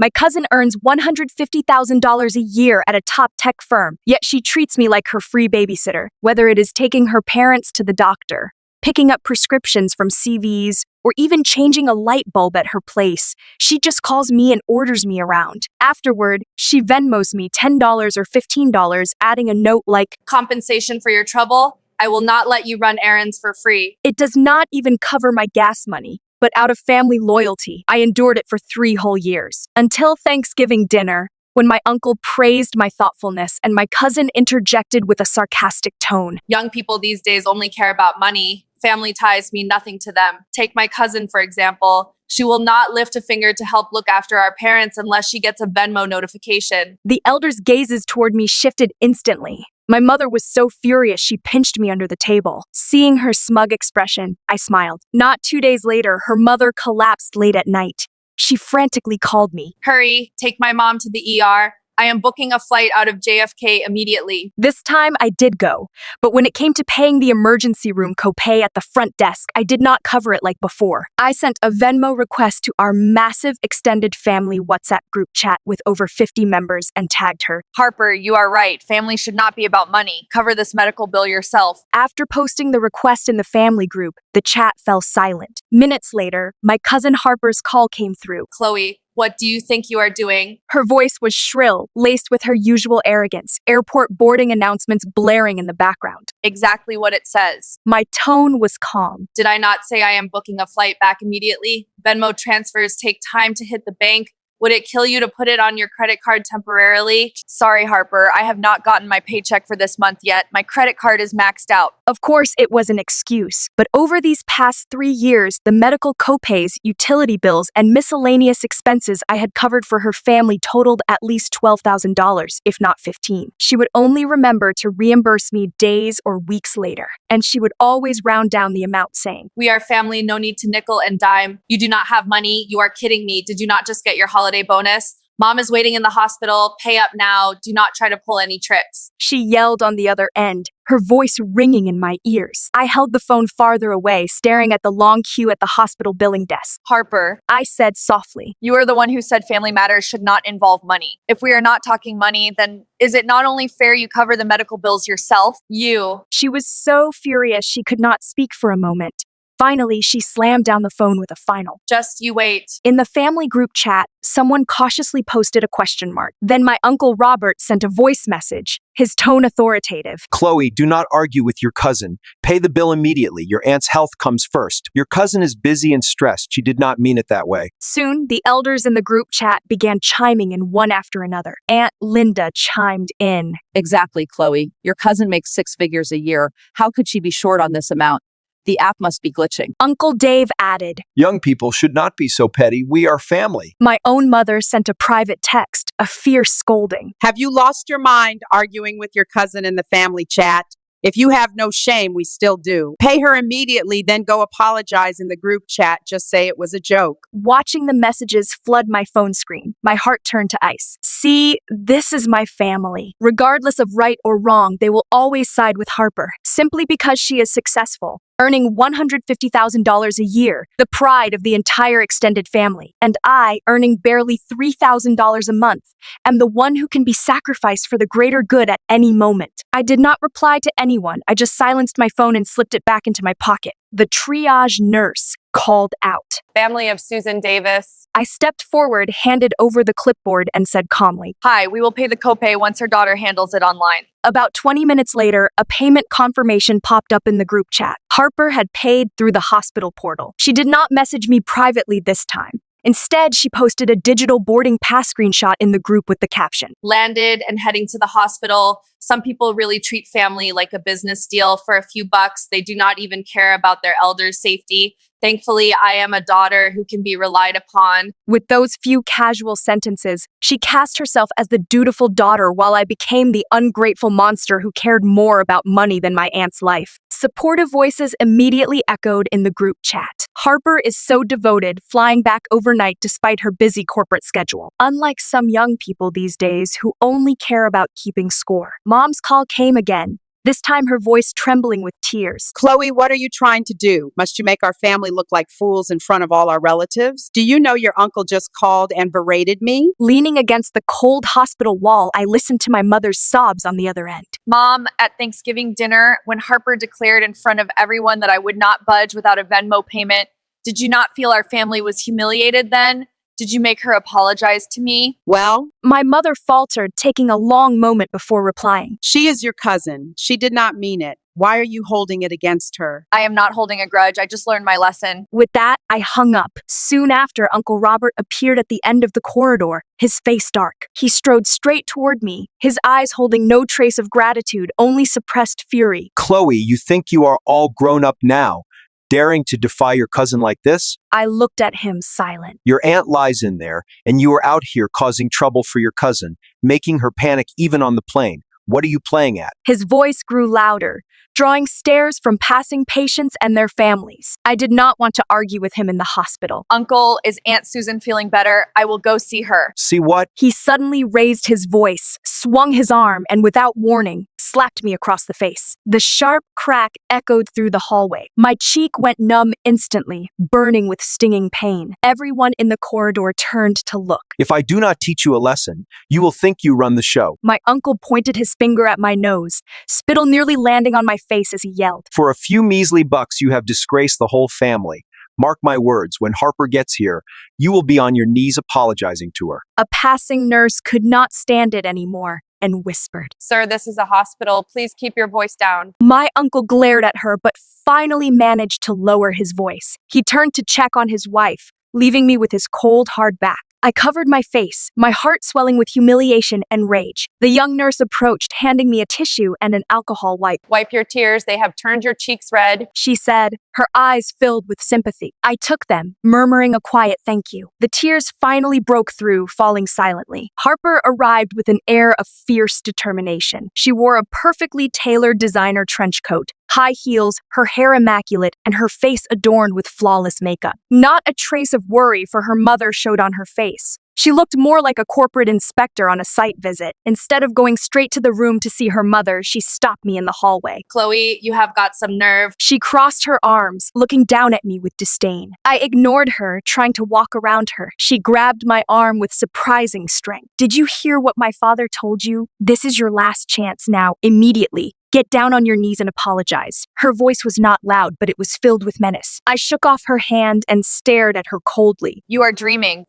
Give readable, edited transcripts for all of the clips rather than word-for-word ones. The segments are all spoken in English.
My cousin earns $150,000 a year at a top tech firm, yet she treats me like her free babysitter, whether it is taking her parents to the doctor, picking up prescriptions from CVS, or even changing a light bulb at her place. She just calls me and orders me around. Afterward, she Venmos me $10 or $15, adding a note like, compensation for your trouble? I will not let you run errands for free. It does not even cover my gas money, but out of family loyalty, I endured it for 3 whole years. Until Thanksgiving dinner, when my uncle praised my thoughtfulness and my cousin interjected with a sarcastic tone. Young people these days only care about money. Family ties mean nothing to them. Take my cousin, for example. She will not lift a finger to help look after our parents unless she gets a Venmo notification. The elders' gazes toward me shifted instantly. My mother was so furious she pinched me under the table. Seeing her smug expression, I smiled. Not 2 days later, her mother collapsed late at night. She frantically called me. Hurry, take my mom to the ER. I am booking a flight out of JFK immediately. This time I did go, but when it came to paying the emergency room copay at the front desk, I did not cover it like before. I sent a Venmo request to our massive extended family WhatsApp group chat with over 50 members and tagged her. Harper, you are right. Family should not be about money. Cover this medical bill yourself. After posting the request in the family group, the chat fell silent. Minutes later, my cousin Harper's call came through. Chloe, what do you think you are doing? Her voice was shrill, laced with her usual arrogance, airport boarding announcements blaring in the background. Exactly what it says. My tone was calm. Did I not say I am booking a flight back immediately? Venmo transfers take time to hit the bank. Would it kill you to put it on your credit card temporarily? Sorry, Harper, I have not gotten my paycheck for this month yet. My credit card is maxed out. Of course, it was an excuse, but over these past 3 years, the medical copays, utility bills, and miscellaneous expenses I had covered for her family totaled at least $12,000, if not 15. She would only remember to reimburse me days or weeks later, and she would always round down the amount, saying, We are family, no need to nickel and dime. You do not have money. You are kidding me. Did you not just get your holiday bonus? Mom is waiting in the hospital. Pay up now. Do not try to pull any tricks. She yelled on the other end, her voice ringing in my ears. I held the phone farther away, staring at the long queue at the hospital billing desk. Harper, I said softly, you are the one who said family matters should not involve money. If we are not talking money, then is it not only fair you cover the medical bills yourself? You. She was so furious she could not speak for a moment. Finally, she slammed down the phone with a final. Just you wait. In the family group chat, someone cautiously posted a question mark. Then my uncle Robert sent a voice message, his tone authoritative. Chloe, do not argue with your cousin. Pay the bill immediately. Your aunt's health comes first. Your cousin is busy and stressed. She did not mean it that way. Soon, the elders in the group chat began chiming in one after another. Aunt Linda chimed in. Exactly, Chloe. Your cousin makes 6 figures a year. How could she be short on this amount? The app must be glitching. Uncle Dave added. Young people should not be so petty. We are family. My own mother sent a private text, a fierce scolding. Have you lost your mind arguing with your cousin in the family chat? If you have no shame, we still do. Pay her immediately, then go apologize in the group chat. Just say it was a joke. Watching the messages flood my phone screen, my heart turned to ice. See, this is my family. Regardless of right or wrong, they will always side with Harper, simply because she is successful, earning $150,000 a year, the pride of the entire extended family. And I, earning barely $3,000 a month, am the one who can be sacrificed for the greater good at any moment. I did not reply to anyone. I just silenced my phone and slipped it back into my pocket. The triage nurse called out. Family of Susan Davis. I stepped forward, handed over the clipboard, and said calmly, Hi, we will pay the copay once her daughter handles it online. About 20 minutes later, a payment confirmation popped up in the group chat. Harper had paid through the hospital portal. She did not message me privately this time. Instead, she posted a digital boarding pass screenshot in the group with the caption. Landed and heading to the hospital. Some people really treat family like a business deal for a few bucks. They do not even care about their elders' safety. Thankfully, I am a daughter who can be relied upon. With those few casual sentences, she cast herself as the dutiful daughter while I became the ungrateful monster who cared more about money than my aunt's life. Supportive voices immediately echoed in the group chat. Harper is so devoted, flying back overnight despite her busy corporate schedule. Unlike some young people these days who only care about keeping score. Mom's call came again. this time her voice trembling with tears. Chloe, what are you trying to do? Must you make our family look like fools in front of all our relatives? Do you know your uncle just called and berated me? Leaning against the cold hospital wall, I listened to my mother's sobs on the other end. Mom, at Thanksgiving dinner, when Harper declared in front of everyone that I would not budge without a Venmo payment, did you not feel our family was humiliated then? Did you make her apologize to me? Well, My mother faltered, taking a long moment before replying. she is your cousin. She did not mean it. Why are you holding it against her? I am not holding a grudge. I just learned my lesson. With that, I hung up. Soon after, Uncle Robert appeared at the end of the corridor, his face dark. He strode straight toward me, his eyes holding no trace of gratitude, only suppressed fury. Chloe, you think you are all grown up now, daring to defy your cousin like this? I looked at him silent. Your aunt lies in there, and you are out here causing trouble for your cousin, making her panic even on the plane. What are you playing at? His voice grew louder, drawing stares from passing patients and their families. I did not want to argue with him in the hospital. Uncle, is Aunt Susan feeling better? I will go see her. See what? He suddenly raised his voice, swung his arm, and without warning, slapped me across the face. The sharp crack echoed through the hallway. My cheek went numb instantly, burning with stinging pain. Everyone in the corridor turned to look. If I do not teach you a lesson, you will think you run the show. My uncle pointed his finger at my nose, spittle nearly landing on my face as he yelled. For a few measly bucks, you have disgraced the whole family. Mark my words, when Harper gets here, you will be on your knees apologizing to her. A passing nurse could not stand it anymore and whispered. Sir, this is a hospital. Please keep your voice down. My uncle glared at her, but finally managed to lower his voice. He turned to check on his wife, leaving me with his cold, hard back. I covered my face, my heart swelling with humiliation and rage. The young nurse approached, handing me a tissue and an alcohol wipe. Wipe your tears. They have turned your cheeks red. She said, her eyes filled with sympathy. I took them, murmuring a quiet thank you. The tears finally broke through, falling silently. Harper arrived with an air of fierce determination. She wore a perfectly tailored designer trench coat, high heels, her hair immaculate, and her face adorned with flawless makeup. Not a trace of worry for her mother showed on her face. She looked more like a corporate inspector on a site visit. Instead of going straight to the room to see her mother, she stopped me in the hallway. Chloe, you have got some nerve. She crossed her arms, looking down at me with disdain. I ignored her, trying to walk around her. She grabbed my arm with surprising strength. Did you hear what my father told you? This is your last chance now, immediately. Get down on your knees and apologize. Her voice was not loud, but it was filled with menace. I shook off her hand and stared at her coldly. You are dreaming.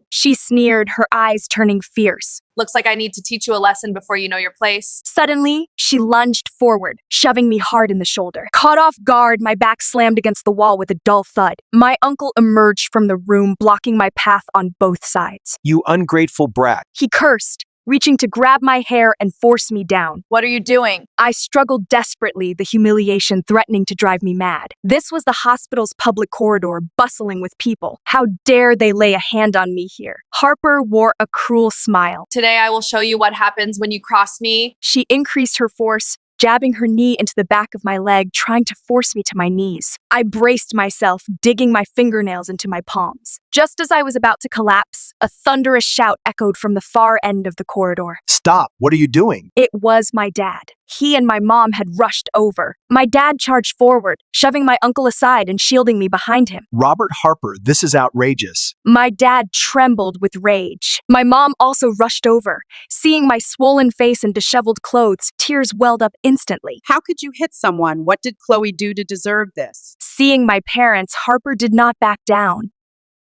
She sneered, her eyes turning fierce. Looks like I need to teach you a lesson before you know your place. Suddenly, she lunged forward, shoving me hard in the shoulder. Caught off guard, my back slammed against the wall with a dull thud. My uncle emerged from the room, blocking my path on both sides. You ungrateful brat. He cursed, reaching to grab my hair and force me down. What are you doing? I struggled desperately, the humiliation threatening to drive me mad. This was the hospital's public corridor, bustling with people. How dare they lay a hand on me here? Harper wore a cruel smile. Today I will show you what happens when you cross me. She increased her force, jabbing her knee into the back of my leg, trying to force me to my knees. I braced myself, digging my fingernails into my palms. Just as I was about to collapse, a thunderous shout echoed from the far end of the corridor. Stop. What are you doing? It was my dad. He and my mom had rushed over. My dad charged forward, shoving my uncle aside and shielding me behind him. Robert Harper, this is outrageous. My dad trembled with rage. My mom also rushed over. Seeing my swollen face and disheveled clothes, tears welled up instantly. How could you hit someone? What did Chloe do to deserve this? Seeing my parents, Harper did not back down.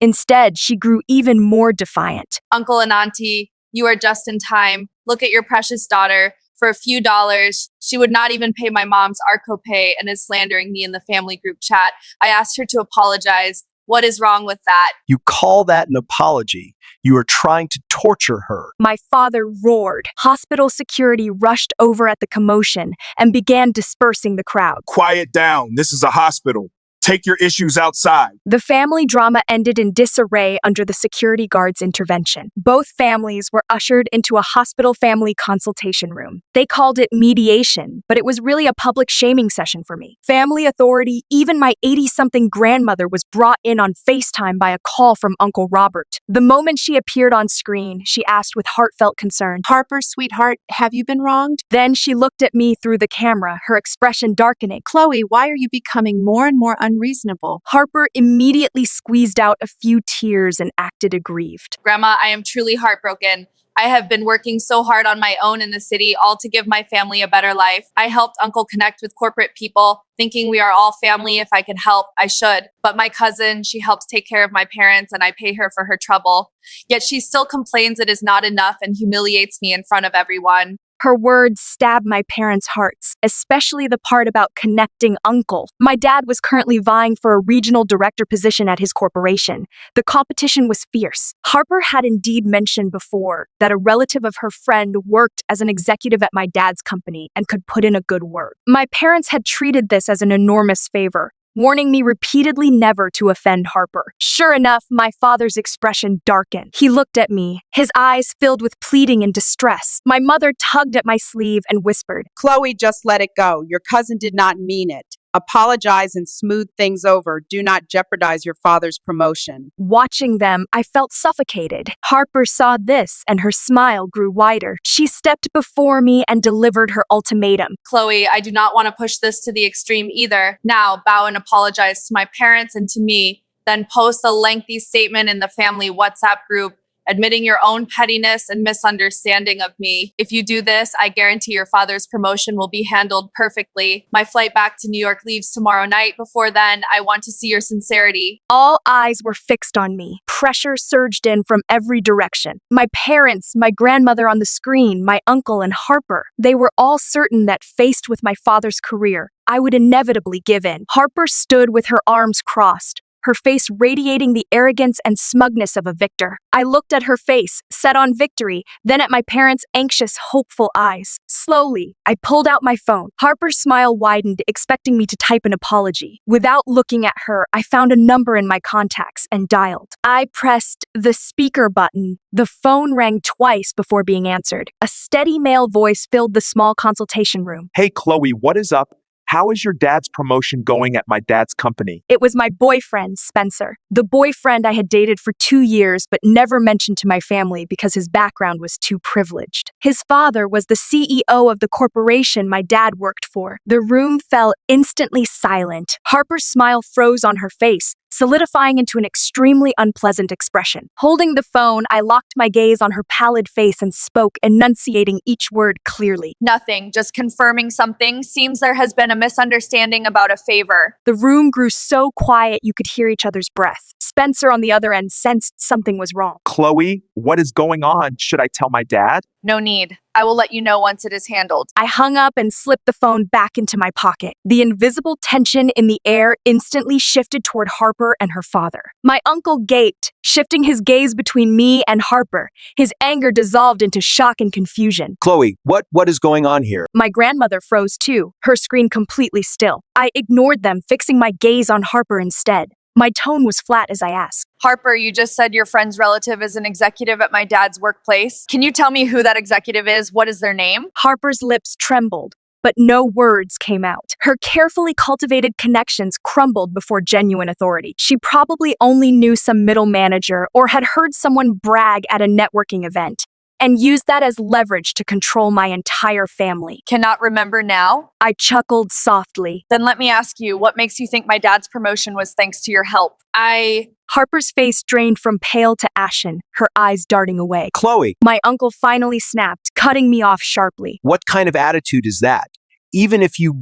Instead, she grew even more defiant. Uncle and Auntie, you are just in time. Look at your precious daughter. For a few dollars, she would not even pay my mom's ARCO pay and is slandering me in the family group chat. I asked her to apologize. What is wrong with that? You call that an apology? You are trying to torture her. My father roared. Hospital security rushed over at the commotion and began dispersing the crowd. Quiet down. This is a hospital. Take your issues outside. The family drama ended in disarray under the security guard's intervention. Both families were ushered into a hospital family consultation room. They called it mediation, but it was really a public shaming session for me. Family authority, even my 80-something grandmother was brought in on FaceTime by a call from Uncle Robert. The moment she appeared on screen, she asked with heartfelt concern, Harper, sweetheart, have you been wronged? Then she looked at me through the camera, her expression darkening. Chloe, why are you becoming more and more unreasonable? Harper immediately squeezed out a few tears and acted aggrieved. Grandma, I am truly heartbroken. I have been working so hard on my own in the city, all to give my family a better life. I helped Uncle connect with corporate people, thinking we are all family. If I could help, I should. But my cousin, she helps take care of my parents and I pay her for her trouble. Yet she still complains it is not enough and humiliates me in front of everyone. Her words stabbed my parents' hearts, especially the part about connecting Uncle. My dad was currently vying for a regional director position at his corporation. The competition was fierce. Harper had indeed mentioned before that a relative of her friend worked as an executive at my dad's company and could put in a good word. My parents had treated this as an enormous favor, warning me repeatedly never to offend Harper. Sure enough, my father's expression darkened. He looked at me, his eyes filled with pleading and distress. My mother tugged at my sleeve and whispered, Chloe, just let it go. Your cousin did not mean it. Apologize and smooth things over. Do not jeopardize your father's promotion. Watching them, I felt suffocated. Harper saw this and her smile grew wider. She stepped before me and delivered her ultimatum. Chloe, I do not want to push this to the extreme either. Now, bow and apologize to my parents and to me, then post a lengthy statement in the family WhatsApp group admitting your own pettiness and misunderstanding of me. If you do this, I guarantee your father's promotion will be handled perfectly. My flight back to New York leaves tomorrow night. Before then, I want to see your sincerity. All eyes were fixed on me. Pressure surged in from every direction. My parents, my grandmother on the screen, my uncle, and Harper. They were all certain that faced with my father's career, I would inevitably give in. Harper stood with her arms crossed, her face radiating the arrogance and smugness of a victor. I looked at her face, set on victory, then at my parents' anxious, hopeful eyes. Slowly, I pulled out my phone. Harper's smile widened, expecting me to type an apology. Without looking at her, I found a number in my contacts and dialed. I pressed the speaker button. The phone rang twice before being answered. A steady male voice filled the small consultation room. Hey, Chloe, what is up? How is your dad's promotion going at my dad's company? It was my boyfriend, Spencer. The boyfriend I had dated for 2 years but never mentioned to my family because his background was too privileged. His father was the CEO of the corporation my dad worked for. The room fell instantly silent. Harper's smile froze on her face, solidifying into an extremely unpleasant expression. Holding the phone, I locked my gaze on her pallid face and spoke, enunciating each word clearly. Nothing, just confirming something. Seems there has been a misunderstanding about a favor. The room grew so quiet you could hear each other's breath. Spencer on the other end sensed something was wrong. Chloe, what is going on? Should I tell my dad? No need. I will let you know once it is handled. I hung up and slipped the phone back into my pocket. The invisible tension in the air instantly shifted toward Harper and her father. My uncle gaped, shifting his gaze between me and Harper. His anger dissolved into shock and confusion. Chloe, what is going on here? My grandmother froze too, her screen completely still. I ignored them, fixing my gaze on Harper instead. My tone was flat as I asked, Harper, you just said your friend's relative is an executive at my dad's workplace. Can you tell me who that executive is? What is their name? Harper's lips trembled, but no words came out. Her carefully cultivated connections crumbled before genuine authority. She probably only knew some middle manager or had heard someone brag at a networking event and used that as leverage to control my entire family. Cannot remember now? I chuckled softly. Then let me ask you, what makes you think my dad's promotion was thanks to your help? Harper's face drained from pale to ashen, her eyes darting away. Chloe, My uncle finally snapped, cutting me off sharply. what kind of attitude is that? Even if you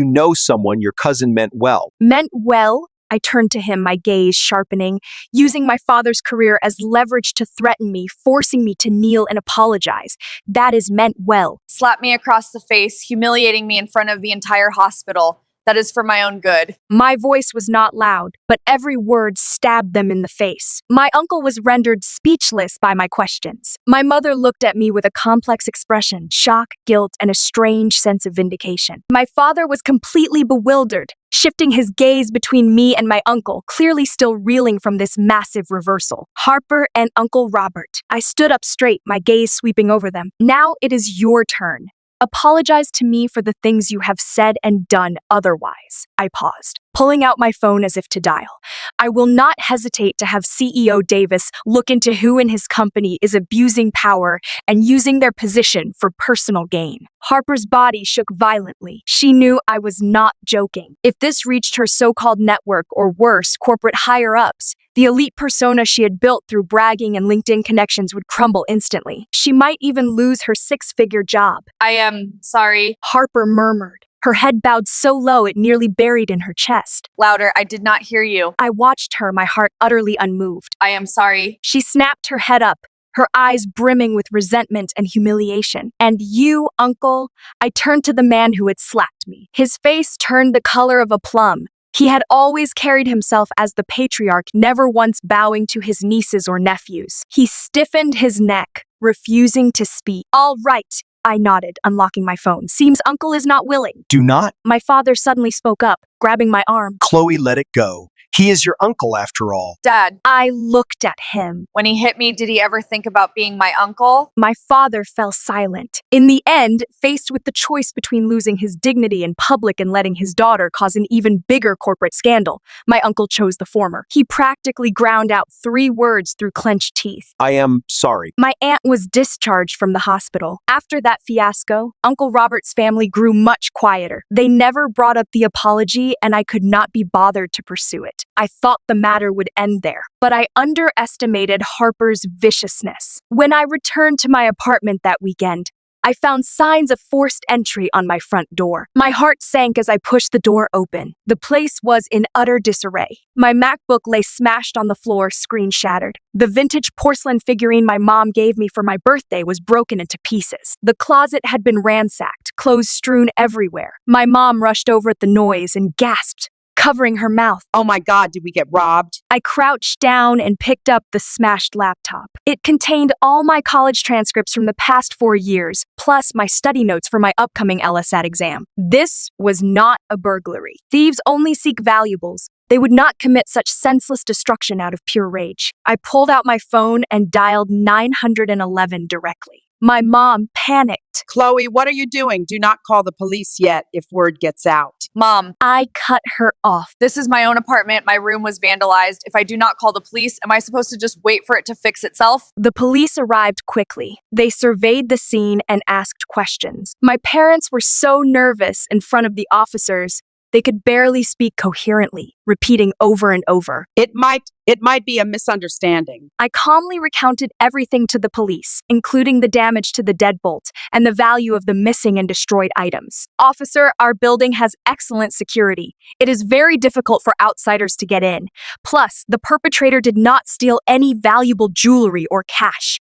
know someone, your cousin meant well. Meant well? I turned to him, my gaze sharpening, using my father's career as leverage to threaten me, forcing me to kneel and apologize. That is meant well. Slap me across the face, humiliating me in front of the entire hospital. That is for my own good. My voice was not loud, but every word stabbed them in the face. My uncle was rendered speechless by my questions. My mother looked at me with a complex expression, shock, guilt, and a strange sense of vindication. My father was completely bewildered, shifting his gaze between me and my uncle, clearly still reeling from this massive reversal. Harper and Uncle Robert. I stood up straight, my gaze sweeping over them. Now it is your turn. Apologize to me for the things you have said and done otherwise. I paused, pulling out my phone as if to dial. I will not hesitate to have CEO Davis look into who in his company is abusing power and using their position for personal gain. Harper's body shook violently. She knew I was not joking. If this reached her so-called network or worse, corporate higher-ups, the elite persona she had built through bragging and LinkedIn connections would crumble instantly. She might even lose her six-figure job. I am sorry. Harper murmured, her head bowed so low it nearly buried in her chest. Louder, I did not hear you. I watched her, my heart utterly unmoved. I am sorry. She snapped her head up, her eyes brimming with resentment and humiliation. And you, Uncle? I turned to the man who had slapped me. His face turned the color of a plum. He had always carried himself as the patriarch, never once bowing to his nieces or nephews. He stiffened his neck, refusing to speak. All right, I nodded, unlocking my phone. Seems Uncle is not willing. Do not. My father suddenly spoke up, grabbing my arm. Chloe, let it go. He is your uncle after all. Dad, I looked at him. when he hit me, did he ever think about being my uncle? My father fell silent. In the end, faced with the choice between losing his dignity in public and letting his daughter cause an even bigger corporate scandal, my uncle chose the former. He practically ground out 3 words through clenched teeth. I am sorry. My aunt was discharged from the hospital. After that fiasco, Uncle Robert's family grew much quieter. They never brought up the apology, and I could not be bothered to pursue it. I thought the matter would end there, but I underestimated Harper's viciousness. When I returned to my apartment that weekend, I found signs of forced entry on my front door. My heart sank as I pushed the door open. The place was in utter disarray. My MacBook lay smashed on the floor, screen shattered. The vintage porcelain figurine my mom gave me for my birthday was broken into pieces. The closet had been ransacked, clothes strewn everywhere. My mom rushed over at the noise and gasped, covering her mouth. Oh my God, did we get robbed? I crouched down and picked up the smashed laptop. It contained all my college transcripts from the past 4 years, plus my study notes for my upcoming LSAT exam. This was not a burglary. Thieves only seek valuables. They would not commit such senseless destruction out of pure rage. I pulled out my phone and dialed 911 directly. My mom panicked. Chloe, what are you doing? Do not call the police yet if word gets out. Mom, I cut her off. this is my own apartment. My room was vandalized. If I do not call the police, am I supposed to just wait for it to fix itself? The police arrived quickly. They surveyed the scene and asked questions. My parents were so nervous in front of the officers, they could barely speak coherently, repeating over and over. It might be a misunderstanding. I calmly recounted everything to the police, including the damage to the deadbolt and the value of the missing and destroyed items. Officer, our building has excellent security. It is very difficult for outsiders to get in. Plus, the perpetrator did not steal any valuable jewelry or cash.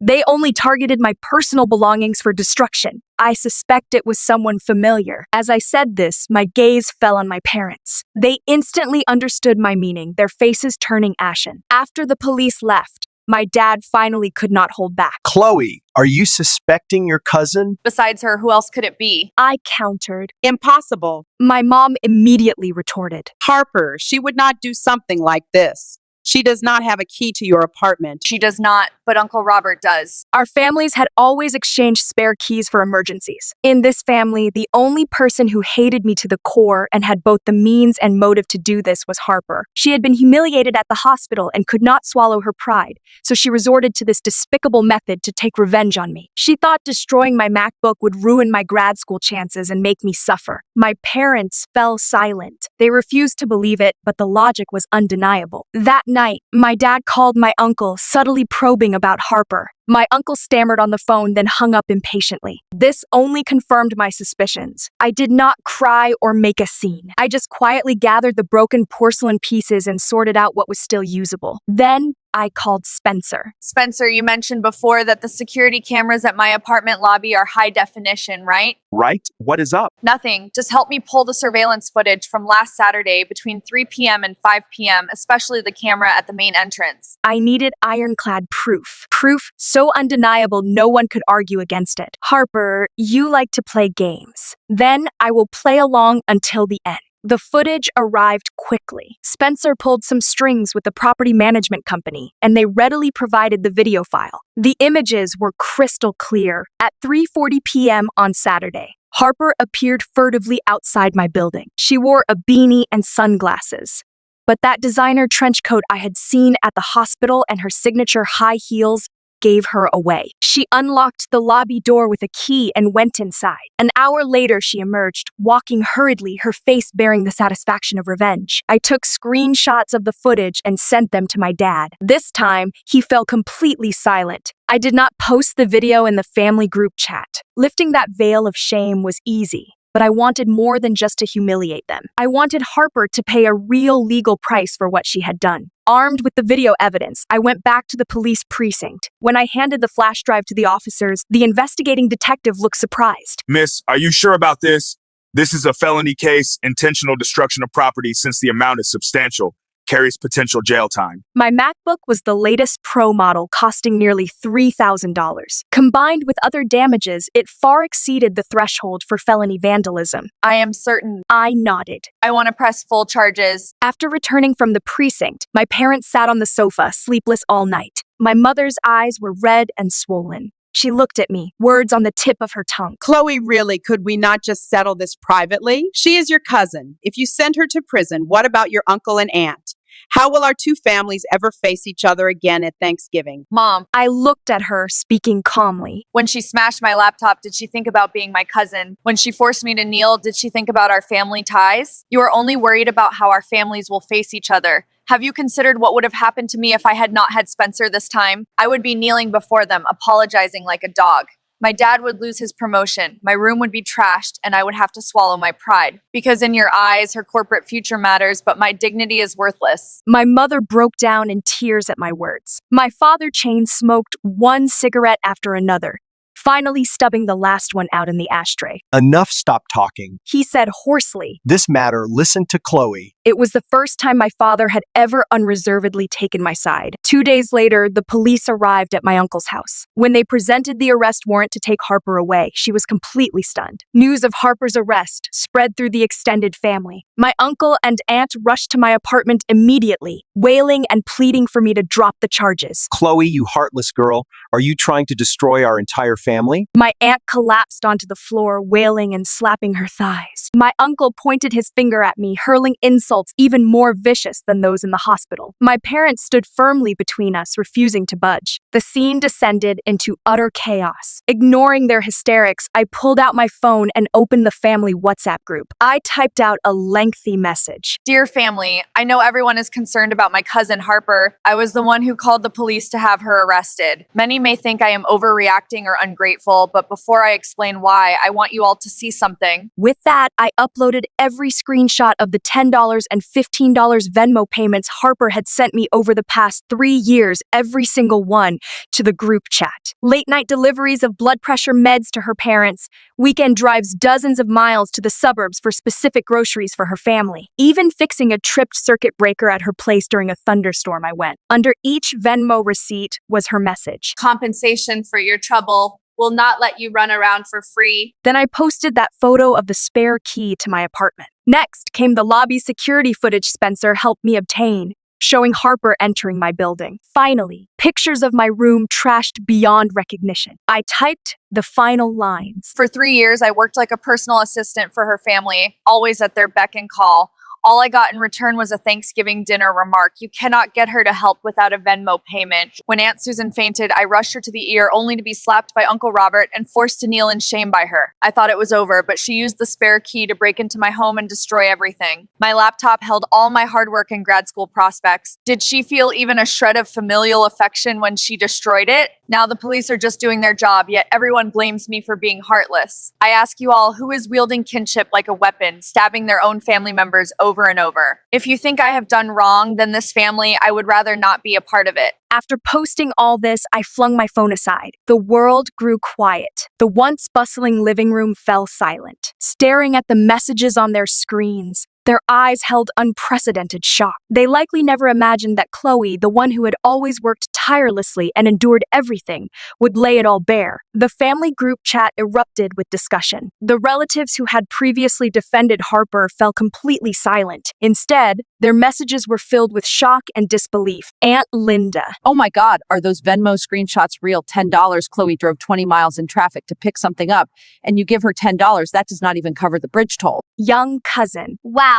They only targeted my personal belongings for destruction. I suspect it was someone familiar. As I said this, my gaze fell on my parents. They instantly understood my meaning, their faces turning ashen. After the police left, my dad finally could not hold back. Chloe, are you suspecting your cousin? Besides her, who else could it be? I countered. Impossible. My mom immediately retorted. Harper, she would not do something like this. She does not have a key to your apartment. She does not, but Uncle Robert does. Our families had always exchanged spare keys for emergencies. In this family, the only person who hated me to the core and had both the means and motive to do this was Harper. She had been humiliated at the hospital and could not swallow her pride, so she resorted to this despicable method to take revenge on me. She thought destroying my MacBook would ruin my grad school chances and make me suffer. My parents fell silent. They refused to believe it, but the logic was undeniable. That night, my dad called my uncle, subtly probing about Harper. My uncle stammered on the phone, then hung up impatiently. This only confirmed my suspicions. I did not cry or make a scene. I just quietly gathered the broken porcelain pieces and sorted out what was still usable. Then, I called Spencer. Spencer, you mentioned before that the security cameras at my apartment lobby are high definition, right? Right? What is up? Nothing. Just help me pull the surveillance footage from last Saturday between 3 p.m. and 5 p.m., especially the camera at the main entrance. I needed ironclad proof. Proof so undeniable no one could argue against it. Harper, you like to play games. Then I will play along until the end. The footage arrived quickly. Spencer pulled some strings with the property management company, and they readily provided the video file. The images were crystal clear. At 3:40 p.m. on Saturday, Harper appeared furtively outside my building. She wore a beanie and sunglasses. But that designer trench coat I had seen at the hospital and her signature high heels gave her away. She unlocked the lobby door with a key and went inside. An hour later, she emerged, walking hurriedly, her face bearing the satisfaction of revenge. I took screenshots of the footage and sent them to my dad. This time, he fell completely silent. I did not post the video in the family group chat. Lifting that veil of shame was easy. But I wanted more than just to humiliate them. I wanted Harper to pay a real legal price for what she had done. Armed with the video evidence, I went back to the police precinct. When I handed the flash drive to the officers, the investigating detective looked surprised. Miss, are you sure about this? This is a felony case, intentional destruction of property since the amount is substantial. Carries potential jail time. My MacBook was the latest Pro model, costing nearly $3,000. Combined with other damages, it far exceeded the threshold for felony vandalism. I am certain. I nodded. I want to press full charges. After returning from the precinct, my parents sat on the sofa, sleepless all night. My mother's eyes were red and swollen. She looked at me, words on the tip of her tongue. Chloe, really, could we not just settle this privately? She is your cousin. If you send her to prison, what about your uncle and aunt? How will our two families ever face each other again at Thanksgiving? Mom, I looked at her, speaking calmly. when she smashed my laptop, did she think about being my cousin? When she forced me to kneel, did she think about our family ties? You are only worried about how our families will face each other. Have you considered what would have happened to me if I had not had Spencer this time? I would be kneeling before them, apologizing like a dog. My dad would lose his promotion, my room would be trashed, and I would have to swallow my pride. Because in your eyes, her corporate future matters, but my dignity is worthless. My mother broke down in tears at my words. My father chain smoked one cigarette after another, finally stubbing the last one out in the ashtray. Enough, stop talking. He said hoarsely. This matter, listen to Chloe. It was the first time my father had ever unreservedly taken my side. 2 days later, the police arrived at my uncle's house. When they presented the arrest warrant to take Harper away, she was completely stunned. News of Harper's arrest spread through the extended family. My uncle and aunt rushed to my apartment immediately, wailing and pleading for me to drop the charges. Chloe, you heartless girl, are you trying to destroy our entire family? My aunt collapsed onto the floor, wailing and slapping her thighs. My uncle pointed his finger at me, hurling insults even more vicious than those in the hospital. My parents stood firmly between us, refusing to budge. The scene descended into utter chaos. Ignoring their hysterics, I pulled out my phone and opened the family WhatsApp group. I typed out a lengthy message. Dear family, I know everyone is concerned about my cousin Harper. I was the one who called the police to have her arrested. Many may think I am overreacting or ungrateful, but before I explain why, I want you all to see something. With that, I uploaded every screenshot of the $10 and $15 Venmo payments Harper had sent me over the past 3 years, every single one, to the group chat. Late night deliveries of blood pressure meds to her parents, weekend drives dozens of miles to the suburbs for specific groceries for her family, even fixing a tripped circuit breaker at her place during a thunderstorm I went. Under each Venmo receipt was her message. Compensation for your trouble. Will not let you run around for free. Then I posted that photo of the spare key to my apartment. Next came the lobby security footage Spencer helped me obtain, showing Harper entering my building. Finally, pictures of my room trashed beyond recognition. I typed the final lines. For 3 years, I worked like a personal assistant for her family, always at their beck and call. All I got in return was a Thanksgiving dinner remark. You cannot get her to help without a Venmo payment. When Aunt Susan fainted, I rushed her to the ER only to be slapped by Uncle Robert and forced to kneel in shame by her. I thought it was over, but she used the spare key to break into my home and destroy everything. My laptop held all my hard work and grad school prospects. Did she feel even a shred of familial affection when she destroyed it? Now the police are just doing their job, yet everyone blames me for being heartless. I ask you all, who is wielding kinship like a weapon, stabbing their own family members over over and over. If you think I have done wrong, then this family, I would rather not be a part of it. After posting all this, I flung my phone aside. The world grew quiet. The once bustling living room fell silent, staring at the messages on their screens. Their eyes held unprecedented shock. They likely never imagined that Chloe, the one who had always worked tirelessly and endured everything, would lay it all bare. The family group chat erupted with discussion. The relatives who had previously defended Harper fell completely silent. Instead, their messages were filled with shock and disbelief. Aunt Linda. Oh my God, are those Venmo screenshots real? $10. Chloe drove 20 miles in traffic to pick something up, and you give her $10. That does not even cover the bridge toll. Young cousin. Wow.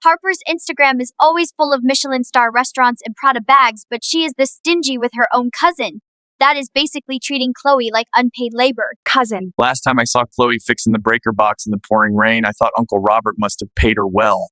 Harper's Instagram is always full of Michelin star restaurants and Prada bags, but she is this stingy with her own cousin. That is basically treating Chloe like unpaid labor. Cousin. Last time I saw Chloe fixing the breaker box in the pouring rain, I thought Uncle Robert must have paid her well.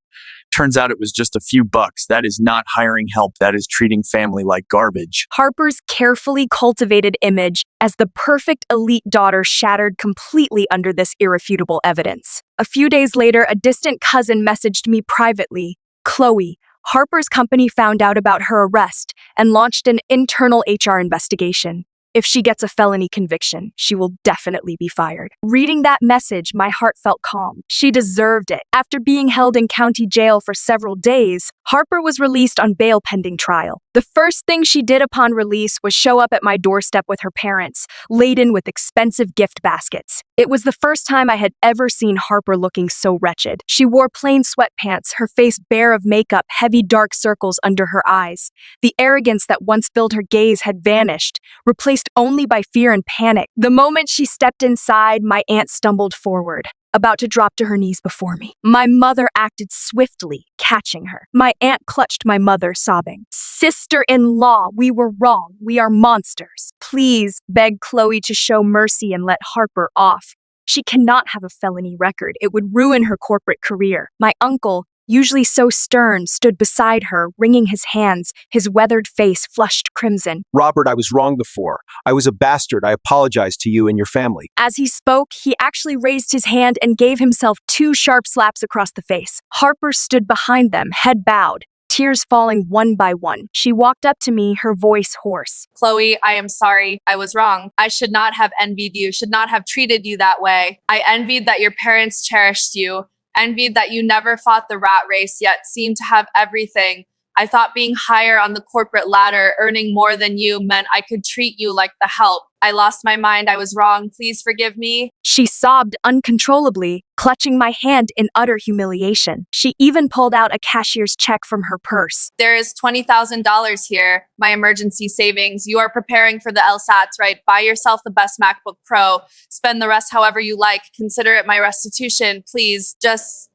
Turns out it was just a few bucks. That is not hiring help. That is treating family like garbage. Harper's carefully cultivated image as the perfect elite daughter shattered completely under this irrefutable evidence. A few days later, a distant cousin messaged me privately, Chloe, Harper's company found out about her arrest and launched an internal HR investigation. If she gets a felony conviction, she will definitely be fired. Reading that message, my heart felt calm. She deserved it. After being held in county jail for several days, Harper was released on bail pending trial. The first thing she did upon release was show up at my doorstep with her parents, laden with expensive gift baskets. It was the first time I had ever seen Harper looking so wretched. She wore plain sweatpants, her face bare of makeup, heavy dark circles under her eyes. The arrogance that once filled her gaze had vanished, replaced only by fear and panic. The moment she stepped inside, my aunt stumbled forward, about to drop to her knees before me. My mother acted swiftly, catching her. My aunt clutched my mother, sobbing. Sister-in-law, we were wrong. We are monsters. Please beg Chloe to show mercy and let Harper off. She cannot have a felony record. It would ruin her corporate career. My uncle, usually so stern, stood beside her, wringing his hands, his weathered face flushed crimson. Robert, I was wrong before. I was a bastard. I apologize to you and your family. As he spoke, he actually raised his hand and gave himself 2 sharp slaps across the face. Harper stood behind them, head bowed, tears falling one by one. She walked up to me, her voice hoarse. Chloe, I am sorry. I was wrong. I should not have envied you, should not have treated you that way. I envied that your parents cherished you, envied that you never fought the rat race yet seemed to have everything. I thought being higher on the corporate ladder, earning more than you, meant I could treat you like the help. I lost my mind. I was wrong. Please forgive me. She sobbed uncontrollably, clutching my hand in utter humiliation. She even pulled out a cashier's check from her purse. There is $20,000 here, my emergency savings. You are preparing for the LSATs, right? Buy yourself the best MacBook Pro. Spend the rest however you like. Consider it my restitution. Please, just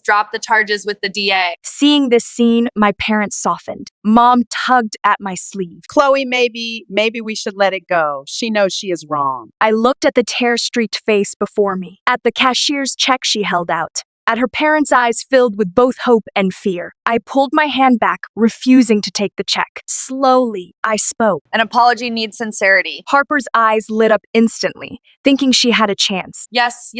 drop the charges with the DA. Seeing this scene, my parents softened. Mom tugged at my sleeve. Chloe, maybe we should let it go. She knows she is wrong. I looked at the tear-streaked face before me, at the cashier's check she held out, at her parents' eyes filled with both hope and fear. I pulled my hand back, refusing to take the check. Slowly, I spoke. An apology needs sincerity. Harper's eyes lit up instantly, thinking she had a chance. Yes.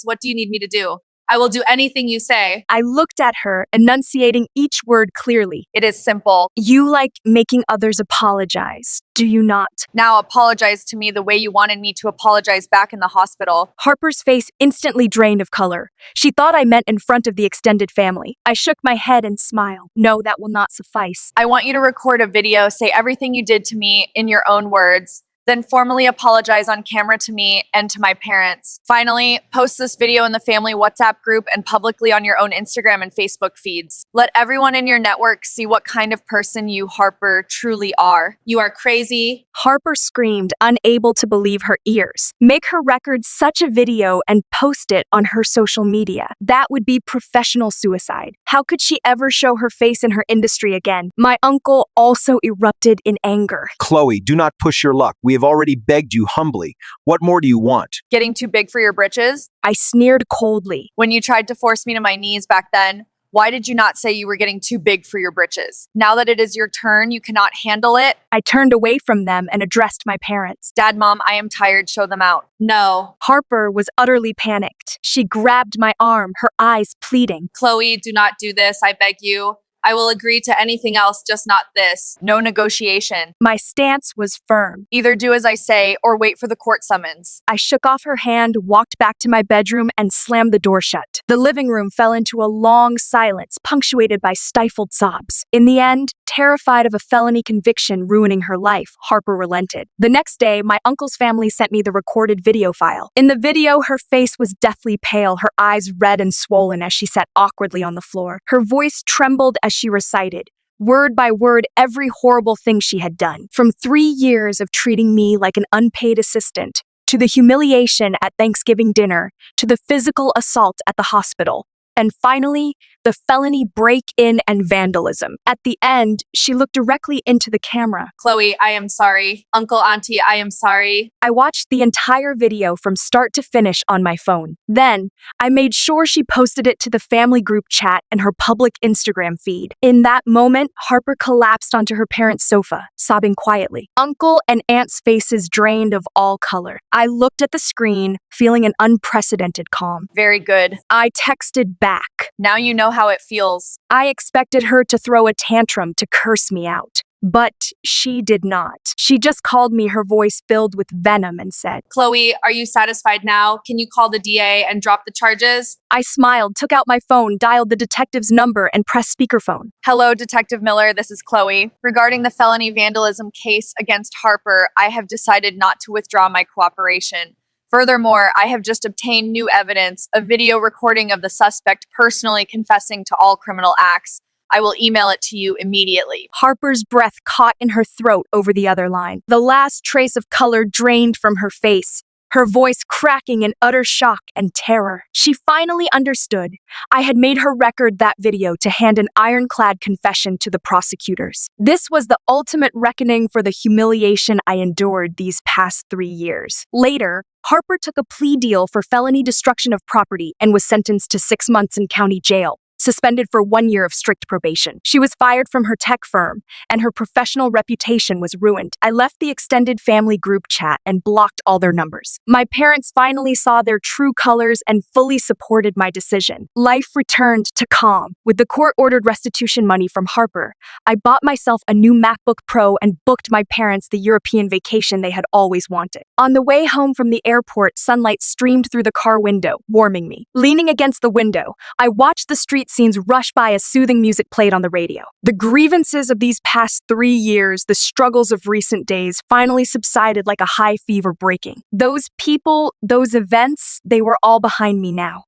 What do you need me to do? I will do anything you say. I looked at her, enunciating each word clearly. It is simple. You like making others apologize, do you not? Now apologize to me the way you wanted me to apologize back in the hospital. Harper's face instantly drained of color. She thought I meant in front of the extended family. I shook my head and smiled. No, that will not suffice. I want you to record a video, say everything you did to me in your own words. Then formally apologize on camera to me and to my parents. Finally, post this video in the family WhatsApp group and publicly on your own Instagram and Facebook feeds. Let everyone in your network see what kind of person you, Harper, truly are. You are crazy. Harper screamed, unable to believe her ears. Make her record such a video and post it on her social media. That would be professional suicide. How could she ever show her face in her industry again? My uncle also erupted in anger. Chloe, do not push your luck. We have already begged you humbly. What more do you want? Getting too big for your britches? I sneered coldly. When you tried to force me to my knees back then, Why did you not say you were getting too big for your britches? Now that it is your turn, you cannot handle it? I turned away from them and addressed my parents. Dad, Mom, I am tired. Show them out. No. Harper was utterly panicked. She grabbed my arm, her eyes pleading. Chloe, do not do this. I beg you. I will agree to anything else, just not this. No negotiation. My stance was firm. Either do as I say or wait for the court summons. I shook off her hand, walked back to my bedroom, and slammed the door shut. The living room fell into a long silence, punctuated by stifled sobs. In the end, terrified of a felony conviction ruining her life, Harper relented. The next day, my uncle's family sent me the recorded video file. In the video, her face was deathly pale, her eyes red and swollen as she sat awkwardly on the floor. Her voice trembled as she recited, word by word, every horrible thing she had done. From 3 years of treating me like an unpaid assistant, to the humiliation at Thanksgiving dinner, to the physical assault at the hospital, and finally, the felony break-in and vandalism. At the end, she looked directly into the camera. Chloe, I am sorry. Uncle, Auntie, I am sorry. I watched the entire video from start to finish on my phone. Then, I made sure she posted it to the family group chat and her public Instagram feed. In that moment, Harper collapsed onto her parents' sofa, sobbing quietly. Uncle and Aunt's faces drained of all color. I looked at the screen, feeling an unprecedented calm. Very good. I texted back. Now you know how it feels. I expected her to throw a tantrum to curse me out, but she did not. She just called me, her voice filled with venom, and said, Chloe, are you satisfied now? Can you call the DA and drop the charges? I smiled, took out my phone, dialed the detective's number, and pressed speakerphone. Hello, Detective Miller. This is Chloe. Regarding the felony vandalism case against Harper, I have decided not to withdraw my cooperation. Furthermore, I have just obtained new evidence, a video recording of the suspect personally confessing to all criminal acts. I will email it to you immediately. Harper's breath caught in her throat over the other line. The last trace of color drained from her face, her voice cracking in utter shock and terror. She finally understood. I had made her record that video to hand an ironclad confession to the prosecutors. This was the ultimate reckoning for the humiliation I endured these past 3 years. Later, Harper took a plea deal for felony destruction of property and was sentenced to 6 months in county jail, suspended for 1 year of strict probation. She was fired from her tech firm, and her professional reputation was ruined. I left the extended family group chat and blocked all their numbers. My parents finally saw their true colors and fully supported my decision. Life returned to calm. With the court-ordered restitution money from Harper, I bought myself a new MacBook Pro and booked my parents the European vacation they had always wanted. On the way home from the airport, sunlight streamed through the car window, warming me. Leaning against the window, I watched the street scenes rush by as soothing music played on the radio. The grievances of these past 3 years, the struggles of recent days, finally subsided like a high fever breaking. Those people, those events, they were all behind me now.